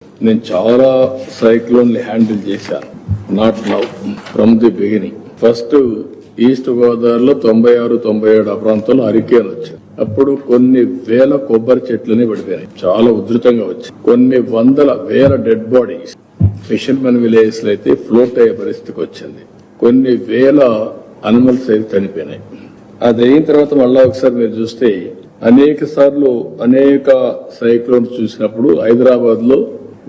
నేను చాలా సైక్లోన్లు హ్యాండిల్ చేశాను. Not now, from the beginning. First east గోదావరిలో 96, 97 ఆ ప్రాంతంలో హరికేన్ వచ్చింది. అప్పుడు కొన్ని వేల కొబ్బరి చెట్లని పడిపోయినాయి, చాలా ఉధృతంగా వచ్చాయి. కొన్ని వందల వేల డెడ్ బాడీస్ ఫిషర్మెన్ విలేజెస్ లో అయితే ఫ్లోట్ అయ్యే పరిస్థితికి వచ్చింది. కొన్ని వేల అనిమల్స్ అయితే చనిపోయినాయి. అది అయిన తర్వాత మళ్ళా ఒకసారి మీరు చూస్తే అనేక సార్లు అనేక సైక్లోన్స్ చూసినప్పుడు హైదరాబాద్ లో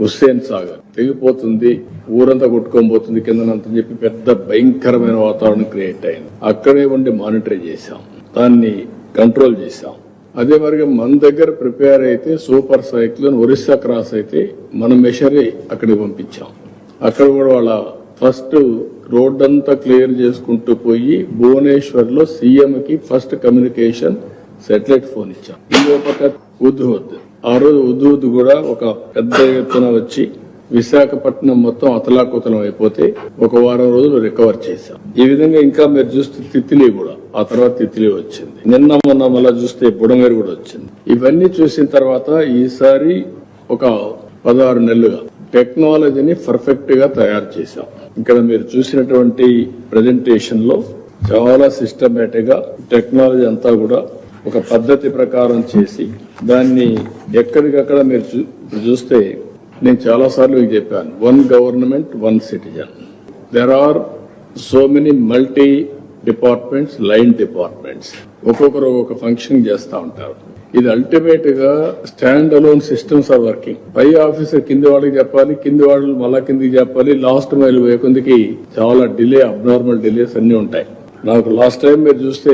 హుస్సేన్ సాగర్ తెగిపోతుంది, ఊరంతా కొట్టుకోబోతుంది కిందనంత చెప్పి పెద్ద భయంకరమైన వాతావరణం క్రియేట్ అయింది. అక్కడే ఉండి మానిటర్ చేశాం, దాన్ని కంట్రోల్ చేశాం. అదే మరిగా మన దగ్గర ప్రిపేర్ అయితే సూపర్ సైక్లోన్ ఒరిస్సా క్రాస్ అయితే మనం మెషరీ అక్కడికి పంపించాం. అక్కడ కూడా వాళ్ళ ఫస్ట్ రోడ్ అంతా క్లియర్ చేసుకుంటూ పోయి భువనేశ్వర్ లో సీఎం కి ఫస్ట్ కమ్యూనికేషన్ శాటిలైట్ ఫోన్ ఇచ్చాం. ఇంకో పక్క ఉద్హుద్, ఆ రోజు ఉద్హుద్ కూడా ఒక పెద్ద ఎత్తున వచ్చి విశాఖపట్నం మొత్తం అతలాకుతలం అయిపోతే ఒక వారం రోజులు రికవర్ చేశాం. ఈ విధంగా ఇంకా మీరు చూస్తే తిత్లీ కూడా, ఆ తర్వాత తిత్లీ వచ్చింది. నిన్న మొన్న మళ్ళా చూస్తే బుడమేరు కూడా వచ్చింది. ఇవన్నీ చూసిన తర్వాత ఈసారి ఒక 16 నెలలుగా టెక్నాలజీని పర్ఫెక్ట్ గా తయారు చేశాం. ఇక్కడ మీరు చూసినటువంటి ప్రెజెంటేషన్ లో చాలా సిస్టమేటిక్ గా టెక్నాలజీ అంతా కూడా ఒక పద్ధతి ప్రకారం చేసి దాన్ని ఎక్కడికక్కడ మీరు చూస్తే నేను చాలా సార్లు మీకు చెప్పాను, 1 government 1 citizen. There are so many multi departments, line departments, ఒక్కొక్కరు ఒక్కొక్క ఫంక్షన్ చేస్తూ ఉంటారు. ఇది అల్టిమేట్ గా stand alone systems are working. పై ఆఫీసర్ కింది వాళ్ళకి చెప్పాలి, కింది వాళ్ళు మళ్ళా కిందికి చెప్పాలి, లాస్ట్ మైల్ పోయే కొందికి చాలా డిలే, అబ్నార్మల్ డిలేస్ అన్ని ఉంటాయి. నాకు లాస్ట్ టైం మీరు చూస్తే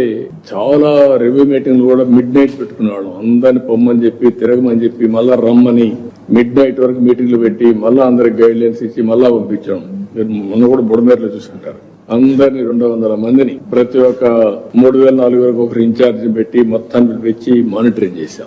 చాలా రివ్యూ మీటింగ్లు కూడా మిడ్ నైట్ పెట్టుకునేవాళ్ళం. అందరిని పొమ్మని చెప్పి, తిరగమని చెప్పి, మళ్ళా రమ్మని మిడ్ నైట్ వరకు మీటింగ్లు పెట్టి మళ్ళా అందరికి గైడ్ లైన్స్ ఇచ్చి మళ్ళా పంపించాం. మీరు మొన్న కూడా బుడమేరులో చూసుకుంటారు. అందరినీ 200 మందిని ప్రతి ఒక్క 3,000, 4,000 ఒకరు ఇన్ఛార్జ్ పెట్టి మొత్తాన్ని పిలిపించి మానిటరింగ్ చేశాం.